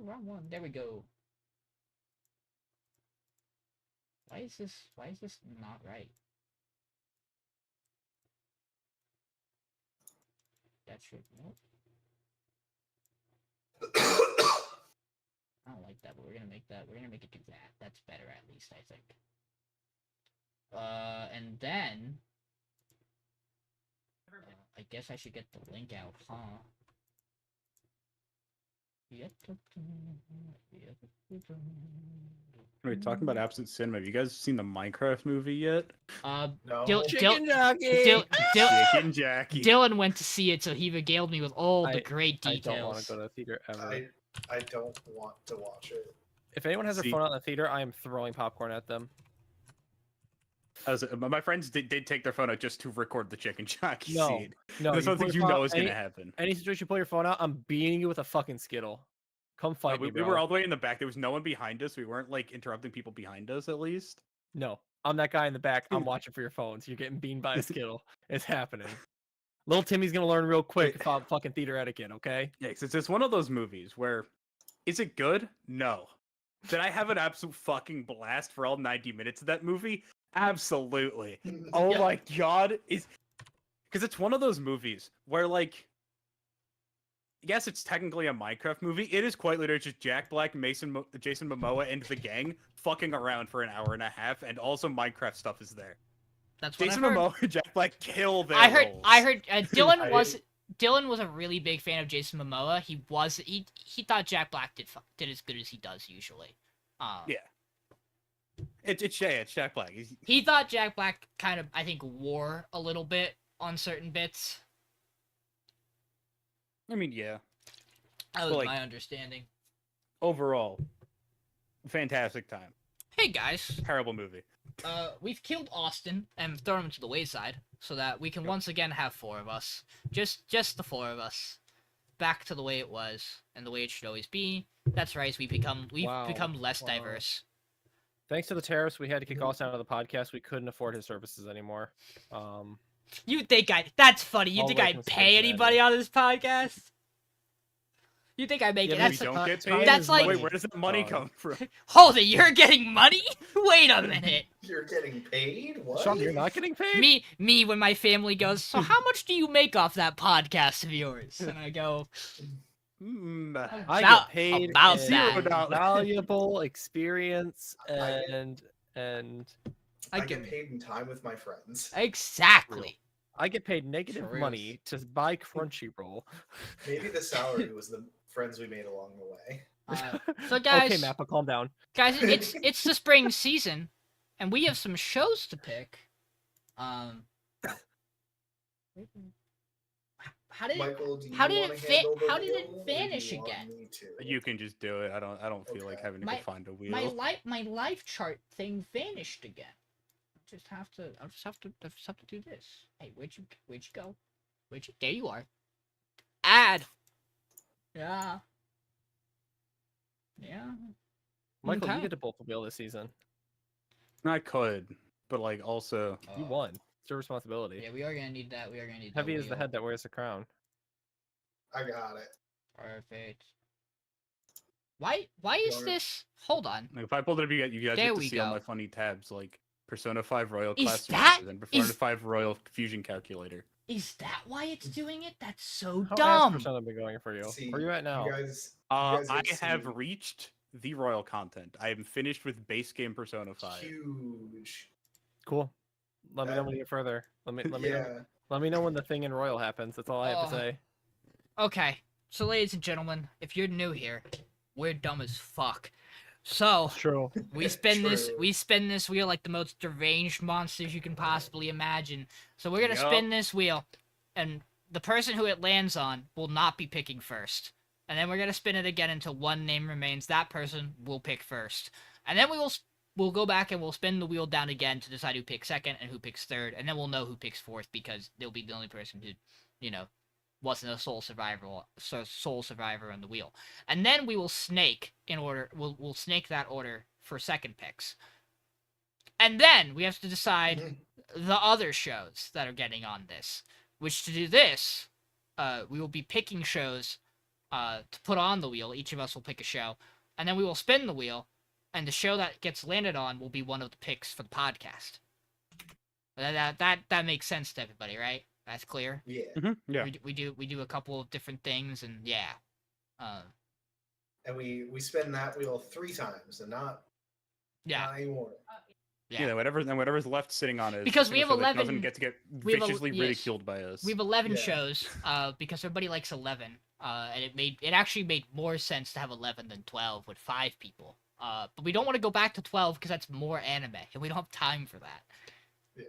wrong one. There we go. Why is this not right? That should nope. I don't like that, but we're gonna make it do that. That's better at least, I think. And then I guess I should get the link out, huh? Wait, talking about absent cinema. Have you guys seen the Minecraft movie yet? No. Chicken Jackie. Dylan went to see it, so he regaled me with all the great I details. don't want to go to the theater ever. I don't want to watch it. If anyone has their phone out in the theater, I am throwing popcorn at them. My friends did take their phone out just to record the chicken jockey No, scene. no, That's something you know is going to happen. Any situation you pull your phone out, I'm beating you with a fucking Skittle. Come fight me, We were all the way in the back. There was no one behind us. We weren't like interrupting people behind us, at least. No, I'm that guy in the back. I'm watching for your phones. You're getting beamed by a Skittle. It's happening. Little Timmy's gonna learn real quick about fucking theater etiquette, okay? Yeah, because it's one of those movies where, is it good? No. Did I have an absolute fucking blast for all 90 minutes of that movie? Absolutely. Oh my god. Because it's one of those movies where, like, yes, it's technically a Minecraft movie. It is quite literally just Jack Black, Jason Momoa, and the gang fucking around for an hour and a half, and also Minecraft stuff is there. That's what Jason I heard. Momoa and Jack Black kill their I heard. roles. I heard. Dylan was a really big fan of Jason Momoa. He thought Jack Black did as good as he does usually. Yeah. It's Jack Black. He thought Jack Black kind of, I think, wore a little bit on certain bits. I mean, yeah. That was my understanding. Overall, fantastic time. Hey guys. Terrible movie. We've killed Austin and thrown him to the wayside so that we can once again have 4 of us. Just the 4 of us. Back to the way it was and the way it should always be. That's right. We've become less diverse. Thanks to the terrorists, we had to kick Austin out of the podcast. We couldn't afford his services anymore. You think that's funny? You All think I likeness pay is anybody on this podcast? You think I make it? We don't get paid? That's like, wait, where does that money come from? Hold it, you're getting money? Wait a minute. You're getting paid? What? Sean, you're not getting paid? Me, when my family goes, so how much do you make off that podcast of yours? And I go, I get paid about in that. valuable experience and I get paid in time with my friends. Exactly. I get paid negative For reals. money to buy Crunchyroll. Maybe the salary was the friends we made along the way. So guys, okay, Mappa, calm down. Guys, it's the spring season, and we have some shows to pick. How did Michael, do you how did wanna it handle the how did it wheel, or do you vanish want again? me to? You can just do it. I don't feel like having to go find a wheel. My life chart thing vanished again. I'll just have to do this. Hey, where'd you go? There you are. Add. Yeah. Yeah. Michael, Okay. you get to both the wheel this season. I could, but like also You won. It's your responsibility. Yeah, we are gonna need that. We are gonna need Heavy that is the wheel. head that wears the crown. I got it. Perfect. Why is Sorry. this? Hold on. like, if I pulled it up, you guys There get to we see all go. my funny tabs like Persona 5 Royal Is Class that- Sources and Persona 5 Royal Fusion Calculator. Is that why it's doing it? That's so How has dumb. Persona been going for you? See, Where are you at now? You guys I have have seen reached the Royal content. I am finished with base game Persona 5. huge. Cool. Let me know when you get further. Let me know. Let me know when the thing in Royal happens. That's all I have to Oh. say. Okay, so ladies and gentlemen, if you're new here, we're dumb as fuck. So True. we spin this True. wheel like the most deranged monsters you can possibly imagine. So we're gonna Yup. spin this wheel, and the person who it lands on will not be picking first. And then we're gonna spin it again until one name remains. That person will pick first, and then we'll go back and we'll spin the wheel down again to decide who picks second and who picks third, and then we'll know who picks fourth because they'll be the only person who, wasn't a sole survivor on the wheel. And then we will snake in order. We'll snake that order for second picks. And then we have to decide the other shows that are getting on this. Which to do this, we will be picking shows to put on the wheel. Each of us will pick a show, and then we will spin the wheel, and the show that gets landed on will be one of the picks for the podcast. That makes sense to everybody, right? That's clear. Yeah. Yeah. We do a couple of different things, and yeah. And we spin that wheel 3 times and not anymore. Yeah, whatever's left sitting on it. Because we have so that it 11 doesn't get to get we have viciously yes. ridiculed by us. We have 11 Yeah. shows, because everybody likes 11, and it actually made more sense to have 11 than 12 with 5 people. But we don't want to go back to 12 because that's more anime, and we don't have time for that. Yeah.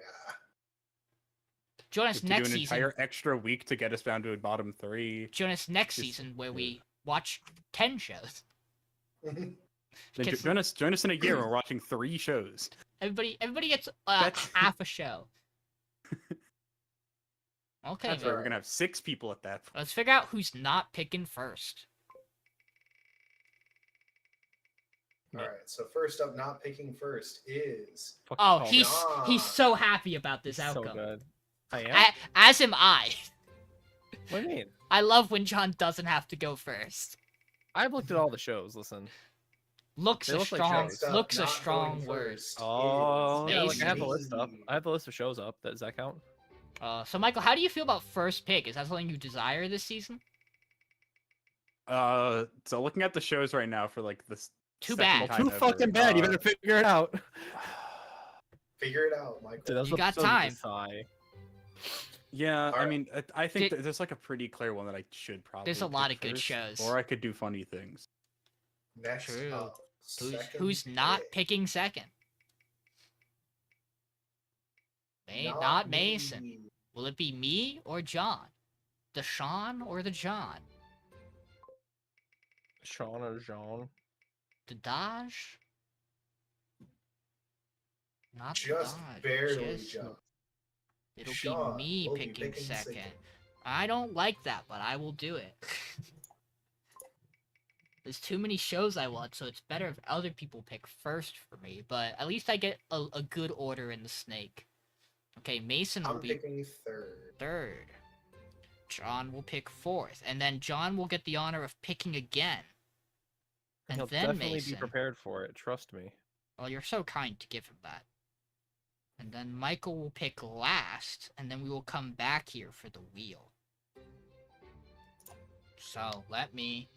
Join us to next do an season. entire extra week to get us down to a bottom 3. Join us next Just- season where we watch 10 shows. Then Gets- join us in a year. We're watching 3 shows. Everybody gets That's- half a show. Okay, That's man. right. We're gonna have 6 people at that point. Let's figure out who's not picking first. All right. So first up, not picking first is Fucking Oh, call he's me. he's so happy about this He's so outcome. good. I am. As am I. What do you mean? I love when John doesn't have to go first. I've looked at all the shows. Listen. Looks They a look like strong shows. looks a Not strong going word. first Oh, is yeah. Like I have the Mason. list up. I have the list of shows up. Does that count? So Michael, how do you feel about first pick? Is that something you desire this season? So looking at the shows right now for like this. Too second bad. time Too ever, fucking bad. You better figure it out. Figure it out, Michael. Dude, that's You what got shows time. decide. Yeah, I Alright. mean, I think Did- there's like a pretty clear one that I should probably. There's a lot pick of good first, shows. Or I could do funny things. Next True. up, Who's second not pick. picking second? Not Mason. me. Will it be me or John? The Sean or the John? Sean or Jean? The Dodge? Not the Just Dodge. barely, just- John. It'll Sean be me will be picking picking second. second. I don't like that, but I will do it. There's too many shows I want, so it's better if other people pick first for me, but at least I get a good order in the snake. Okay, Mason will I'm be picking third. third. John will pick fourth, and then John will get the honor of picking again. And He'll then definitely Mason. be prepared for it. Trust me. Well, you're so kind to give him that. And then Michael will pick last, and then we will come back here for the wheel. So, let me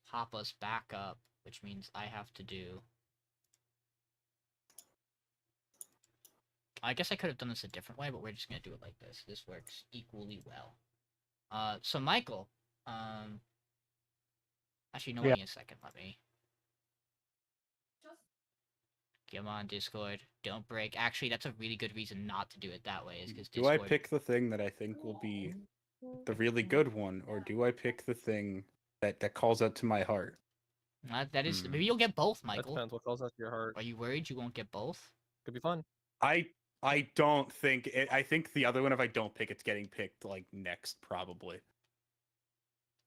hop us back up, which means I have to do... I guess I could have done this a different way, but we're just gonna do it like this. This works equally well. So Michael, actually, no, Yeah. wait a second, let me... Come on, Discord. Don't break. Actually, that's a really good reason not to do it that way, is because Do Discord... I pick the thing that I think will be the really good one, or do I pick the thing that calls out to my heart? that is... Hmm. Maybe you'll get both, That Michael. depends what calls out to your heart. Are you worried you won't get both? Could be fun. I don't think it, I think the other one, if I don't pick, it's getting picked like next probably.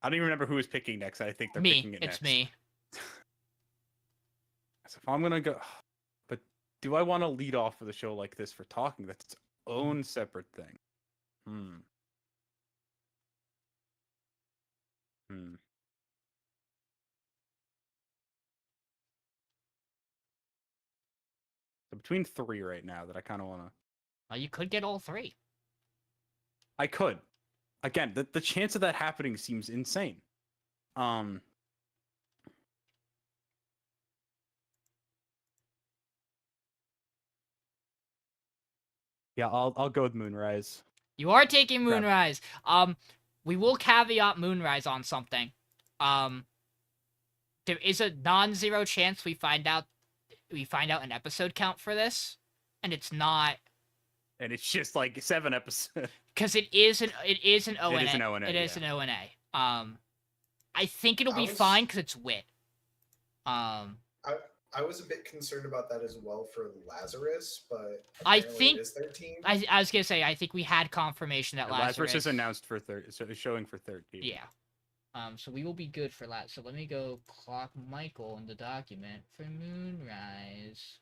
I don't even remember who is picking next. I think they're picking Me. it It's next. me. So if I'm gonna go, but do I want to lead off with a show like this for talking? That's its own separate thing. Hmm. So between 3 right now that I kind of want to. You could get all three. I could. Again, the chance of that happening seems insane. Yeah, I'll go with Moonrise. You are taking Grab it. Moonrise. We will caveat Moonrise on something. There is a non-zero chance we find out an episode count for this, and it's not And it's just like 7 episodes. because it is an ONA. It is an ONA, It is yeah. an ONA. I think it'll I be was- fine because it's wit. I was a bit concerned about that as well for Lazarus, but I apparently think- it is 13. I was gonna say I think we had confirmation that Lazarus is announced for third, so it's showing for 13. Yeah. So we will be good for that. So let me go clock Michael in the document for Moonrise.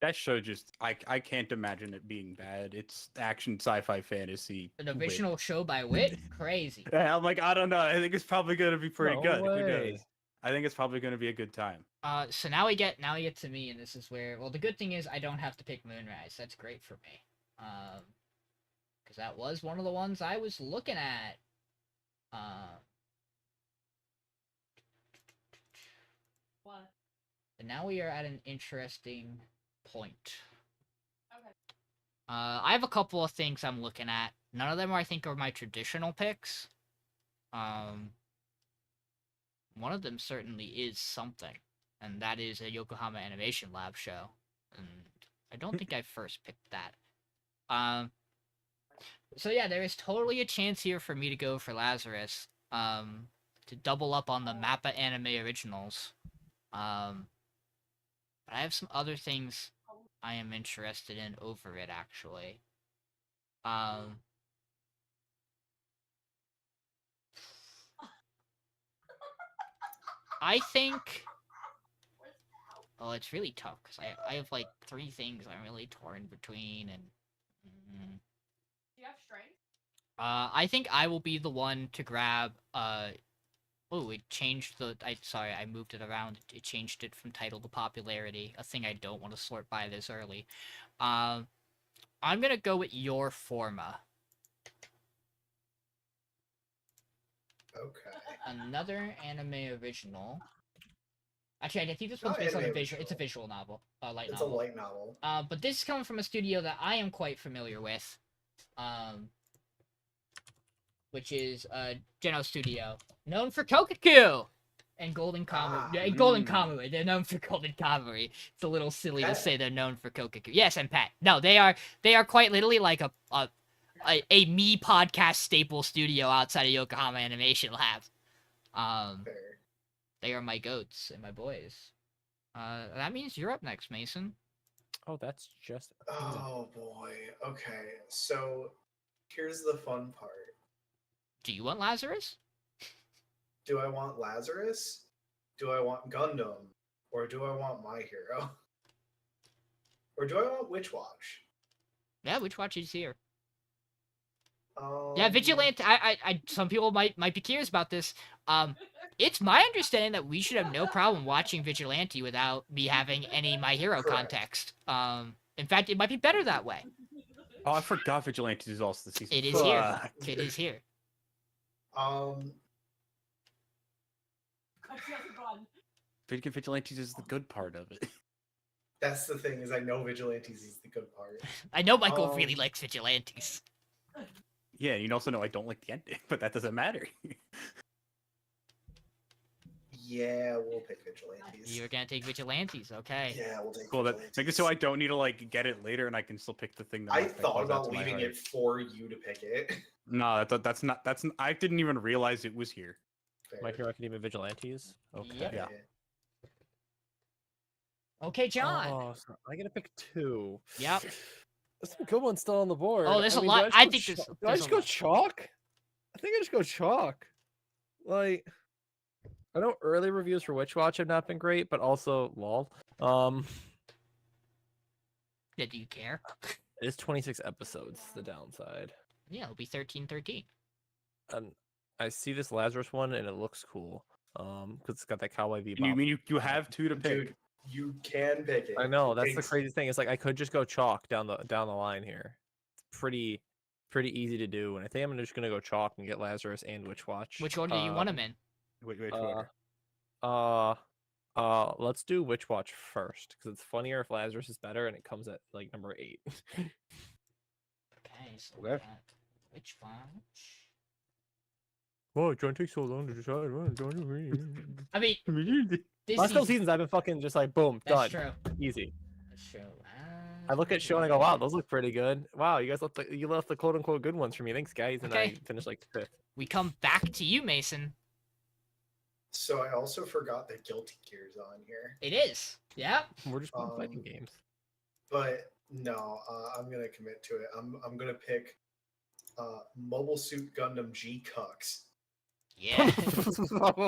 That show just I can't imagine it being bad. It's action sci-fi fantasy. An wit. original show by Wit? Crazy. Yeah, I'm like, I don't know. I think it's probably gonna be pretty No good. Who way. knows? I think it's probably gonna be a good time. So now we get to me, and this is where, well, the good thing is I don't have to pick Moonrise. That's great for me. Because that was one of the ones I was looking at. What? And now we are at an interesting point. Okay. I have a couple of things I'm looking at. None of them I think are my traditional picks. One of them certainly is something, and that is a Yokohama Animation Lab show. And I don't think I first picked that. So yeah, there is totally a chance here for me to go for Lazarus. To double up on the Mappa anime originals. But I have some other things I am interested in over it, actually. I think... Oh, it's really tough, because I have, like, 3 things I'm really torn between, and... Do you have strength? I think I will be the one to grab, Oh, it changed the... Sorry, I moved it around. It changed it from title to popularity, a thing I don't want to sort by this early. I'm gonna go with Your Forma. Okay. Another anime original. Actually, I think this one's based on a visual. It's a visual novel, light It's novel. a light novel. But this is coming from a studio that I am quite familiar with, which is Geno Studio, known for Kokaku and Golden Kamuy. Golden Kamuy. They're known for Golden Kamuy. It's a little silly to Pet? say they're known for Kokaku. Yes, and Pet. No, they are quite literally like a me podcast staple studio outside of Yokohama Animation Lab. Fair. They are my goats and my boys. That means you're up next, Mason. Oh, that's just. Oh boy. Okay. So here's the fun part. Do you want Lazarus? Do I want Lazarus? Do I want Gundam? Or do I want My Hero? Or do I want Witch Watch? Yeah, Witch Watch is here. Um, Yeah, Vigilante. I some people might be curious about this. It's my understanding that we should have no problem watching Vigilante without me having any My Hero Correct. context. In fact, it might be better that way. Oh, I forgot Vigilantes is also the season. It is here. Fuck. It is here. She has a gun. Vigilantes is the good part of it. That's the thing, is I know Vigilantes is the good part. I know Michael really likes Vigilantes. Yeah, you also know I don't like the ending, but that doesn't matter. Yeah, we'll pick Vigilantes. You're gonna take Vigilantes, okay? Yeah, we'll take Cool. That Vigilantes. make it so I don't need to like get it later, and I can still pick the thing that I that thought goes out about to my leaving heart. it for you to pick it. No, that's not. I didn't even realize it was here. My Fair. Hero Academia Vigilantes. Okay. Yep. Yeah. Okay, John. Oh, so I gotta pick 2. Yep. There's some good ones still on the board. Oh, there's a do lot- just I go think there's- do I there's just a go lot. chalk? I think I just go chalk. Like, I know early reviews for Witch Watch have not been great, but also lol. Yeah, do you care? It is 26 episodes. The downside. Yeah, it'll be 13. And I see this Lazarus one, and it looks cool. Because it's got that Cowboy Bebop. And you mean you have 2 to pick? Dude, you can pick it. I know that's the Thanks. crazy thing. It's like I could just go chalk down the line here. It's pretty easy to do, and I think I'm just gonna go chalk and get Lazarus and Witch Watch. Which order do you want him in? Wait. Let's do Witch Watch first because it's funnier if Lazarus is better, and it comes at like number 8. Okay, so we Okay. got Witch Watch. Whoa, it don't take so long to decide. I mean, this Last couple season- seasons, I've been fucking just like boom, That's done, true. easy. That's true. I look at show and I go, wow, those look pretty good. Wow, you guys left the quote unquote good ones for me. Thanks, guys. And I Okay. finished like 5th. We come back to you, Mason. So I also forgot that Guilty Gear's on here. It is. Yep. We're just playing fighting Um, games. But no, I'm gonna commit to it. I'm gonna pick Mobile Suit Gundam G Cucks. Yeah.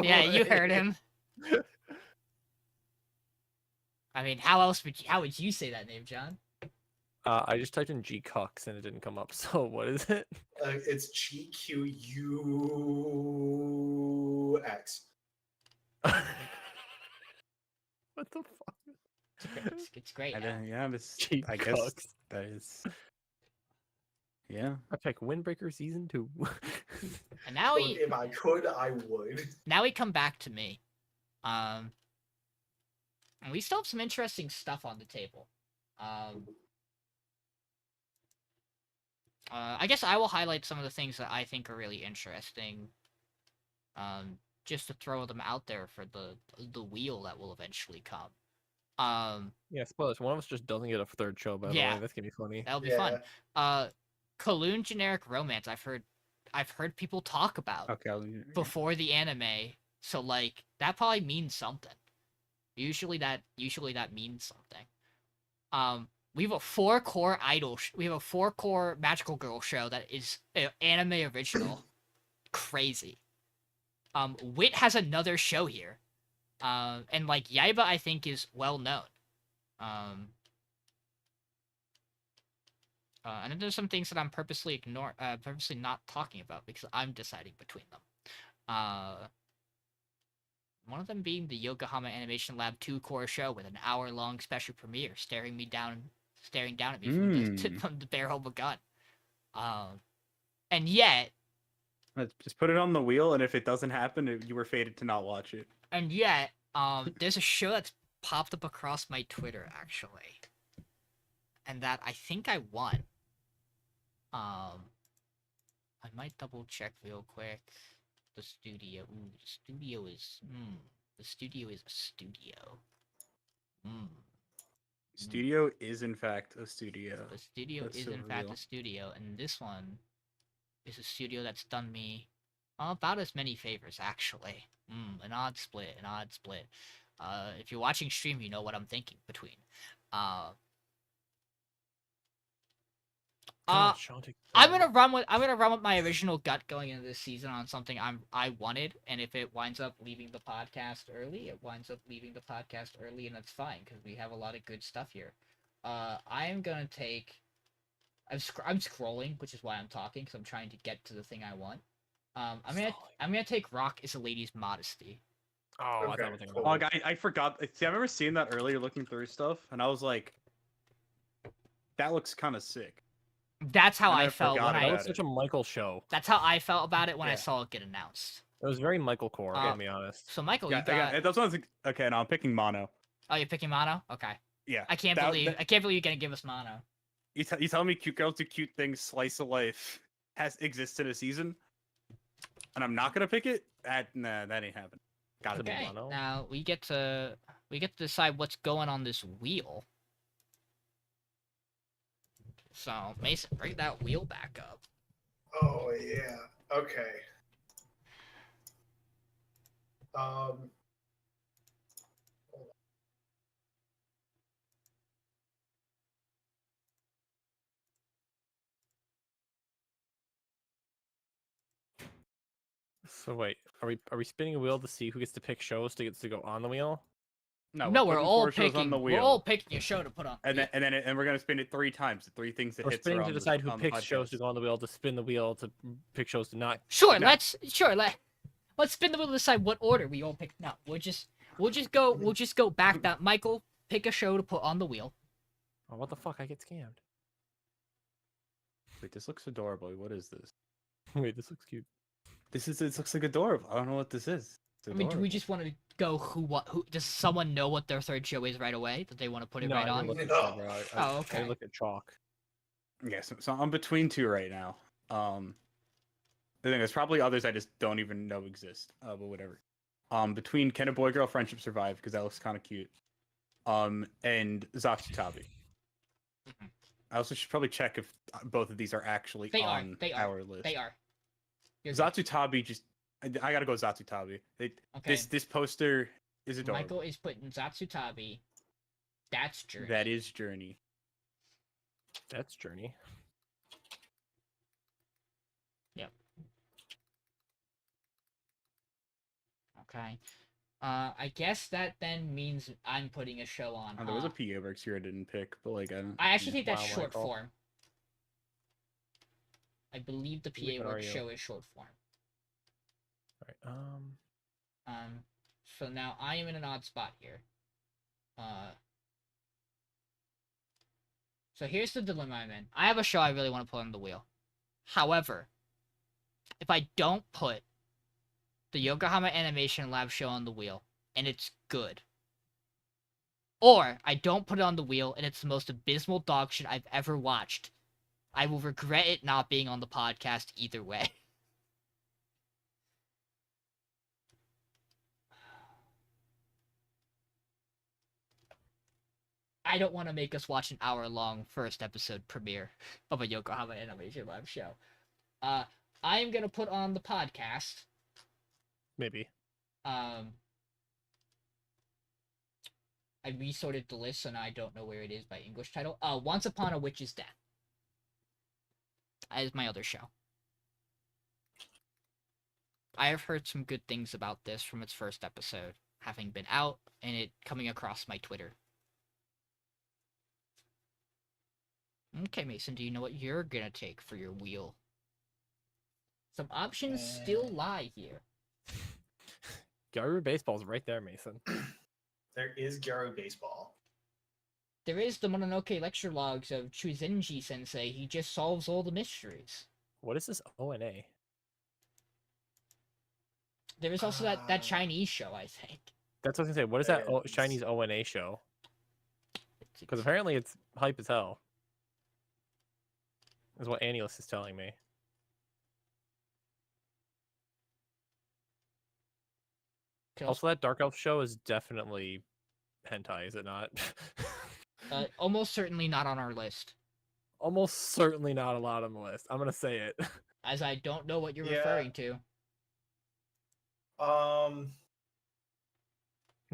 Yeah, you heard him. I mean, how would you say that name, John? I just typed in G Cucks and it didn't come up. So what is it? It's GQUX. What the fuck? It's great. I don't, yeah, it's, Cheap I guess cooks. that is. Yeah. I pick Windbreaker season 2. And now Look, we if I could, I would. now we come back to me. And we still have some interesting stuff on the table. I guess I will highlight some of the things that I think are really interesting. Just to throw them out there for the wheel that will eventually come. Yeah, spoilers. One of us just doesn't get a third show, by the Yeah. way. That's gonna be funny. That'll be Yeah. fun. Kowloon generic romance. I've heard people talk about Okay. before the anime, so like that probably means something. Usually that means something. We have a 4-core we have a 4-core magical girl show that is an anime original. Crazy. Wit has another show here. And like Yaiba I think is well known. And then there's some things that I'm purposely not talking about because I'm deciding between them. One of them being the Yokohama Animation Lab 2-core show with an hour-long special premiere staring down at me from the barrel of a gun. And yet, Let's just put it on the wheel, and if it doesn't happen, you were fated to not watch it. there's a show that's popped up across my Twitter actually, and that I think I won. I might double check real quick. The studio. Ooh, the studio is. The studio is a studio. Studio is in fact a studio. The studio That's is so in fact real. a studio, and this one is a studio that's done me about as many favors actually. An odd split. If you're watching stream, you know what I'm thinking between. God, Shantae, I'm gonna run with my original gut going into this season on something I wanted, and if it winds up leaving the podcast early, it winds up leaving the podcast early, and that's fine because we have a lot of good stuff here. I am gonna take. I'm scrolling, which is why I'm talking because I'm trying to get to the thing I want. I'm gonna take Rock is a Lady's Modesty. Oh, I Okay, thought we were cool. Oh, I forgot. See, I remember seeing that earlier, looking through stuff, and I was like, "That looks kind of sick." That's how And I I felt forgot when that I. about was such a Michael show. That's how I felt about it when I Yeah. saw it get announced. It was very Michael core, to be honest. So Michael, Yeah, you got. that's what I was like, okay, no, I'm picking Mono. Oh, you're picking Mono? Okay. Yeah. I can't That- believe you're gonna give us Mono. You tell me cute girls do cute things, slice of life exists in a season, and I'm not gonna pick it? Nah, that ain't happening. Gotta be Okay. Mono. Now we get to decide what's going on this wheel. So Mason, bring that wheel back up. Oh yeah. Okay. So wait, are we spinning a wheel to see who gets to pick shows to get to go on the wheel? No, we're putting all 4 shows picking. on the We're wheel, all picking a show to put on. and then we're gonna spin it 3 times. The 3 things that We're hits spinning are to on the- decide who on the picks shows to podcast. go on the wheel, to spin the wheel to pick shows to not. Sure, No. let's spin the wheel to decide what order we all pick. No, we'll just go back down. Michael, pick a show to put on the wheel. Oh, what the fuck? I get scammed. Wait, this looks adorable. What is this? Wait, this looks cute. This looks like adorable. I don't know what this is. It's I mean, do we adorable. just want to go who does someone know what their third show is right away that they want to put it No, right I on? didn't look at No. that, bro. Oh, I okay. looked at chalk. Yeah, so I'm between 2 right now. The thing is, probably others I just don't even know exist. But whatever. Between Can a Boy Girl Friendship Survive because that looks kind of cute. And Zatsutabi. Mhm. I also should probably check if both of these are actually They are, on they are, our list. They are. You're good. Zatsutabi just. I gotta go Zatsutabi. Okay. This poster is adorable. Michael is putting Zatsutabi. That's Journey. That is Journey. That's Journey. Okay. I guess that then means I'm putting a show on. Oh, there was a huh? PA Works here I didn't pick, but like I don't. I actually yeah. think that's Wow, short Michael. form. I believe the Which PA one are Works you? show is short form. All right. So now I am in an odd spot here. So here's the dilemma I'm in. I have a show I really want to put on the wheel. However, if I don't put the Yokohama Animation Lab show on the wheel, and it's good, or I don't put it on the wheel and it's the most abysmal dog shit I've ever watched, I will regret it not being on the podcast either way. I don't want to make us watch an hour-long first episode premiere of a Yokohama Animation Lab show. I am gonna put on the podcast. Maybe. I resorted the list, so now I don't know where it is by English title. Once Upon a Witch's Death. That is my other show. I have heard some good things about this from its first episode, having been out and it coming across my Twitter. Okay, Mason, do you know what you're gonna take for your wheel? Some options still lie here. Gyaru Baseball's right there, Mason. There is Gyaru Baseball. There is the Mononoke lecture logs of Chuzenji Sensei. He just solves all the mysteries. What is this ONA? There is also that Chinese show, I think. That's what I was gonna say. What is that There is. Chinese ONA show? It's- Because apparently it's hype as hell. Is what Annulus is telling me. could also- Also, that Dark Elf show is definitely hentai, is it not? almost certainly not on our list, Almost certainly not a lot on the list. I'm gonna say it. as I don't know what you're Yeah. referring to.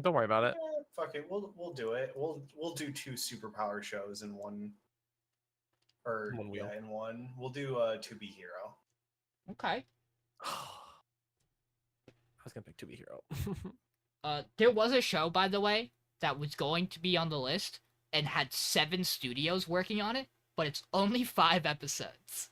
Don't worry about it. Fuck it. We'll do it. We'll do 2 superpower shows in one. Or One wheel. yeah, in one. We'll do To Be Hero. Okay. I was gonna pick To Be Hero. There was a show, by the way, that was going to be on the list and had 7 studios working on it, but it's only 5 episodes.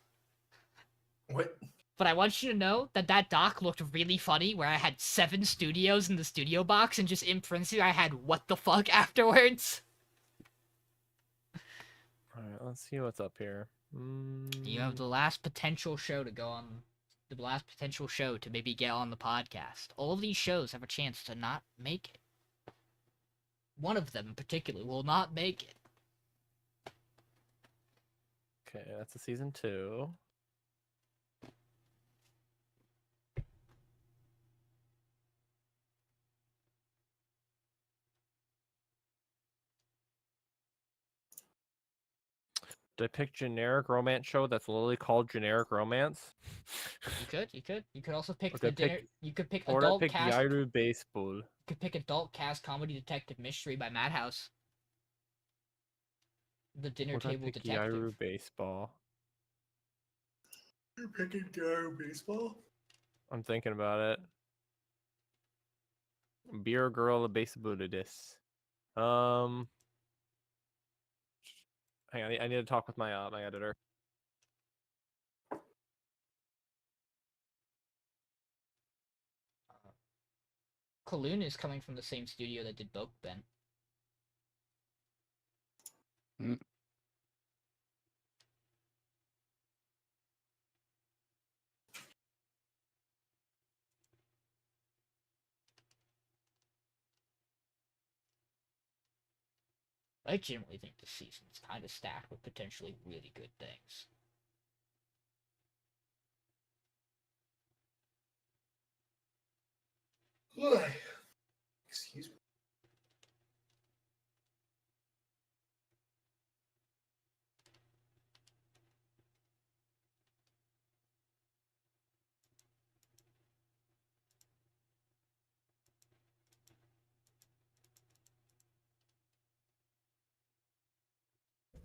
What? But I want you to know that that doc looked really funny, where I had 7 studios in the studio box, and just in parentheses I had "what the fuck" afterwards. Alright, let's see what's up here. You have the last potential show to go on, the last potential show to maybe get on the podcast. All of these shows have a chance to not make it. One of them in particular will not make it. Okay, that's a season 2. Did I pick generic romance show that's literally called generic romance? You could also pick Or the did I dinner. pick- You could pick Or did I adult pick cast. Gyaru Baseball? You could pick adult cast comedy detective mystery by Madhouse. The dinner Or did I table pick detective. Gyaru Baseball? You're picking Gyaru Baseball? I'm thinking about it. Beer Girl Baseball this. Hang on, I need to talk with my my editor. Kowloon is coming from the same studio that did Bokuben. I generally think the season's kind of stacked with potentially really good things. Excuse me.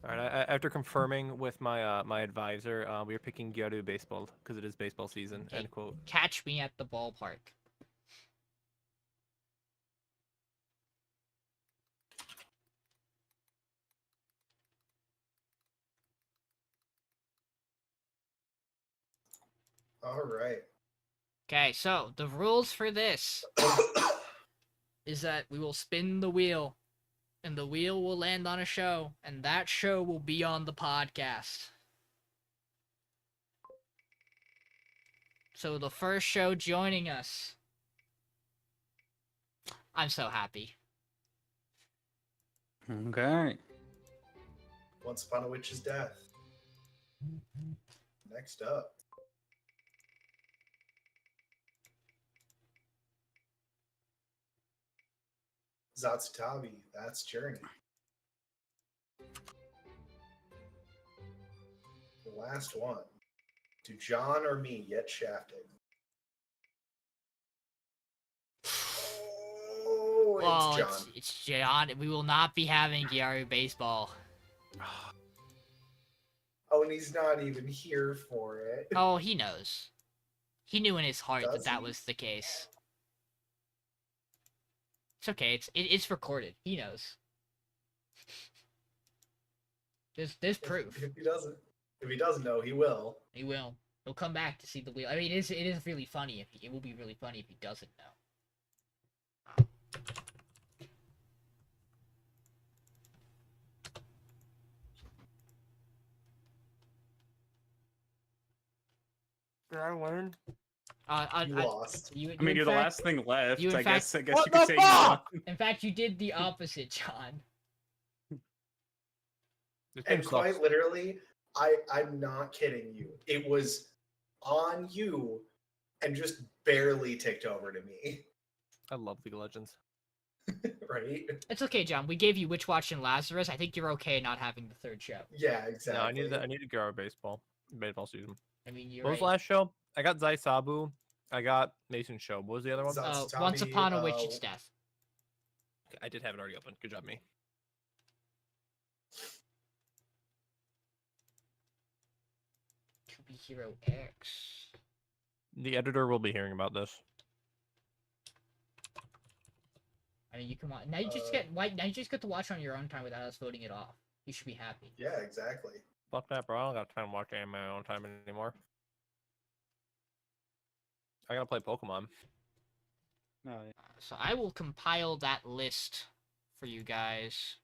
All right, after confirming with my my advisor, we are picking Gyaru Baseball because it is baseball season. Okay. End quote. Catch me at the ballpark. All right. Okay, so the rules for this is that we will spin the wheel, and the wheel will land on a show, and that show will be on the podcast. So the first show joining us. I'm so happy. Okay. Once Upon a Witch's Death. Next up. Zatsutabi, That's Journey. The last one. Do John or me get shafted? Oh, Well, it's John. it's John. We will not be having Gyaru baseball. Oh, and he's not even here for it. Oh, he knows. He knew in his heart Does that he? was the case. It's okay. It's recorded. He knows. There's proof. If he doesn't know, he will. He will. He'll come back to see the wheel. I mean, it is really funny if it will be really funny if he doesn't know. Did I win? You lost. You, I mean, in you're the fact- last thing left. you in I guess. I guess What you could the say. fuck? In fact, you did the opposite, John. This And game quite sucks. literally, I'm not kidding you. It was on you and just barely ticked over to me. I love League of Legends. Right? It's okay, John. We gave you Witch Watch and Lazarus. I think you're okay not having the third show. Yeah, exactly. No, I need to go our baseball season. I mean, you're What was right. the last show? I got Zai Sabu. I got Mason Show. What was the other one? Zatsutabi, Once Upon a Witch's Death. Okay, I did have it already open. Good job, me. To be Hero X. The editor will be hearing about this. I mean, you can watch. Now you just now you just get to watch on your own time without us voting it off. You should be happy. Yeah, exactly. Fuck that, bro. I don't got time to watch anime on my own time anymore. I gotta play Pokemon. No, yeah. So I will compile that list for you guys.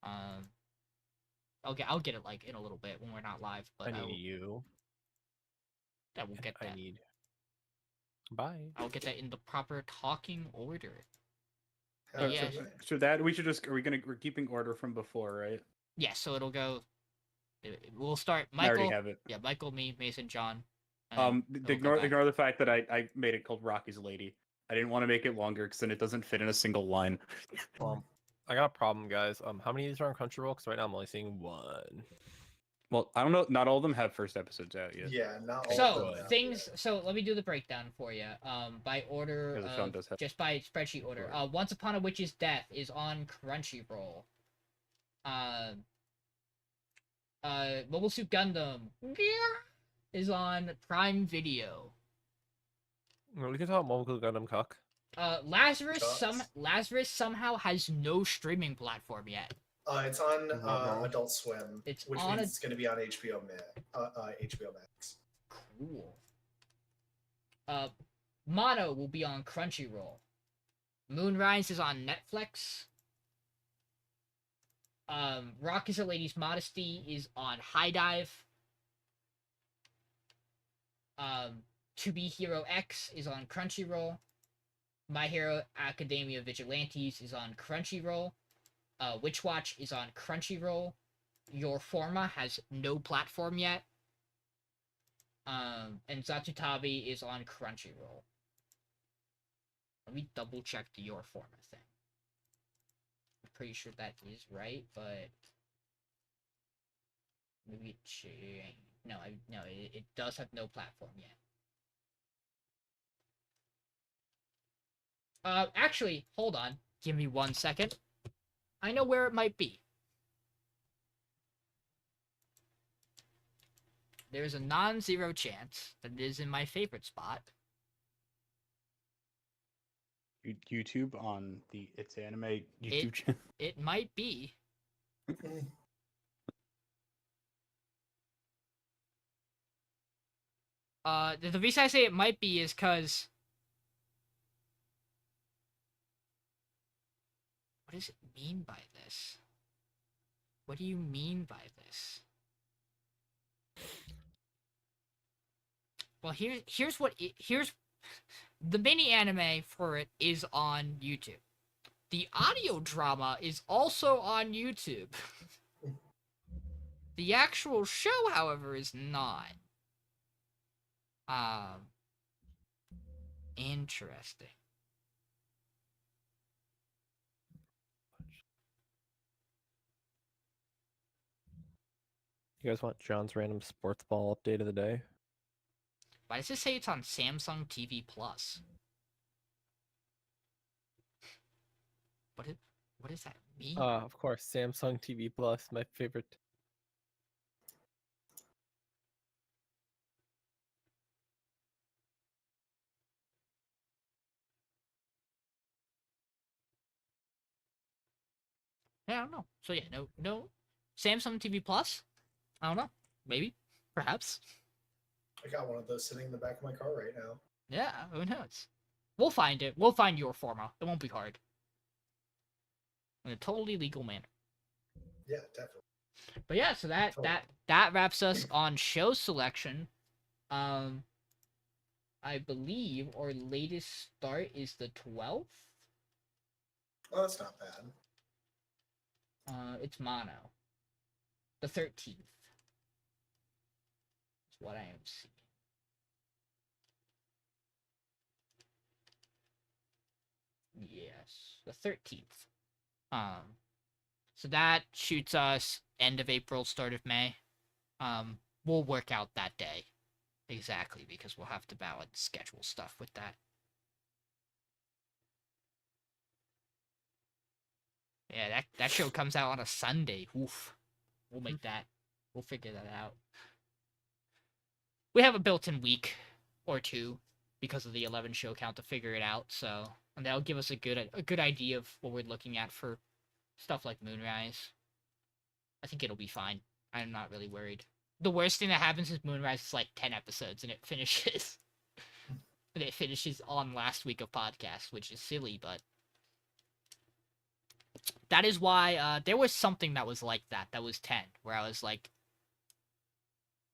I'll get it like in a little bit when we're not live, but I need you. I will get that. I need. Bye. I'll get that in the proper talking order. Hell yeah. yeah. So that we should just. We're keeping order from before, right? Yeah, so it'll go. We'll start. I already Michael. have it. Yeah, Michael, me, Mason, John. and it'll go Ignore back. the fact that I made it called Rocky's Lady. I didn't want to make it longer because then it doesn't fit in a single line. I got a problem, guys. How many of these are on Crunchyroll? Because right now I'm only seeing one. Well, I don't know. Not all of them have first episodes out yet. Yeah, not all So of them. things. So let me do the breakdown for you. By order. Yeah, the phone does have- Just by spreadsheet order. Once Upon a Witch's Death is on Crunchyroll. Mobile Suit Gundam is on Prime Video. Well, we can talk about Mobile Gundam Cuck. Sucks. Lazarus somehow has no streaming platform yet. It's on No. Adult Swim, It's which on means it's going to be on HBO Max. Cool. Mono will be on Crunchyroll. Moonrise is on Netflix. Rock is a Lady's Modesty is on High Dive. To Be Hero X is on Crunchyroll. My Hero Academia Vigilantes is on Crunchyroll. Witch Watch is on Crunchyroll. Your Forma has no platform yet. And Zatsutabi is on Crunchyroll. Let me double check the Your Forma thing. I'm pretty sure that is right, but maybe it changed. No, it does have no platform yet. Actually, hold on. Give me 1 second. I know where it might be. There's a non-zero chance that it is in my favorite spot. YouTube on the It's Anime YouTube channel. It might be. The reason I say it might be is because what does it mean by this? What do you mean by this? Well, here's the mini anime for it is on YouTube. The audio drama is also on YouTube. The actual show, however, is not. Interesting. You guys want John's random sports ball update of the day? Why does it say it's on Samsung TV Plus? What does that mean? Of course, Samsung TV Plus, my favorite. Yeah, I don't know. So yeah, no Samsung TV Plus? I don't know. Maybe. Perhaps. I got one of those sitting in the back of my car right now. Yeah, who knows? We'll find it. We'll find your forma. It won't be hard. In a totally legal manner. Yeah, definitely. But yeah, so that wraps us on show selection. I believe our latest start is the 12th. Oh, that's not bad. It's Mono. The 13th. That's what I am seeing. Yes, the 13th. So that shoots us end of April, start of May. We'll work out that day exactly because we'll have to balance schedule stuff with that. Yeah, that show comes out on a Sunday. Oof. We'll make that. We'll figure that out. We have a built-in week or two because of the 11 show count to figure it out, so and that'll give us a good idea of what we're looking at for stuff like Moonrise. I think it'll be fine. I'm not really worried. The worst thing that happens is Moonrise is like 10 episodes and it finishes. And it finishes on last week of podcast, which is silly, but that is why there was something that was like that was 10, where I was like,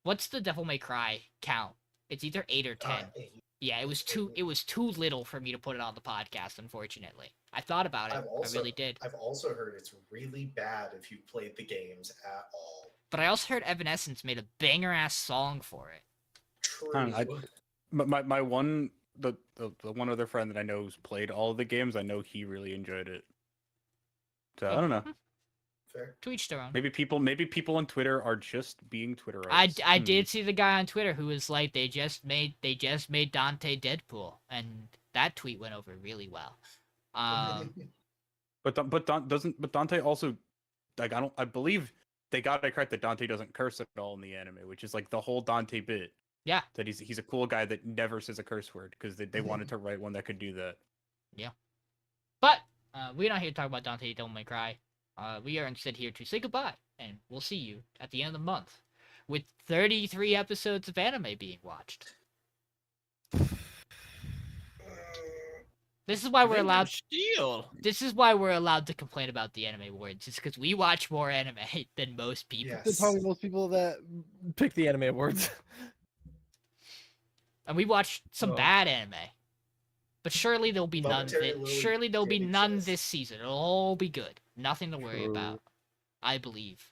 what's the Devil May Cry count? It's either 8 or 10. Yeah, it was too little for me to put it on the podcast, unfortunately. I thought about it. I really did. I've also heard it's really bad if you played the games at all. But I also heard Evanescence made a banger ass song for it. True. My one the one other friend that I know who's played all of the games, I know he really enjoyed it. So I don't know. Fair. To each their own. Maybe people on Twitter are just being Twitterites. I did see the guy on Twitter who was like, they just made Dante Deadpool, and that tweet went over really well. But Dante also, like, I believe they got it correct that Dante doesn't curse at all in the anime, which is like the whole Dante bit. Yeah. That he's a cool guy that never says a curse word because they wanted to write one that could do that. Yeah. But we're not here to talk about Dante Devil May Cry. We are instead here to say goodbye, and we'll see you at the end of the month with 33 episodes of anime being watched. This is why we're allowed. This is why we're allowed to complain about the Anime Awards. It's because we watch more anime than most people. Yes. There's probably most people that pick the anime awards. And we watch some Oh. bad anime. But surely there'll be none. Momentary Lily Surely there'll be did none exist. this season. It'll all be good. Nothing to worry True. about. I believe.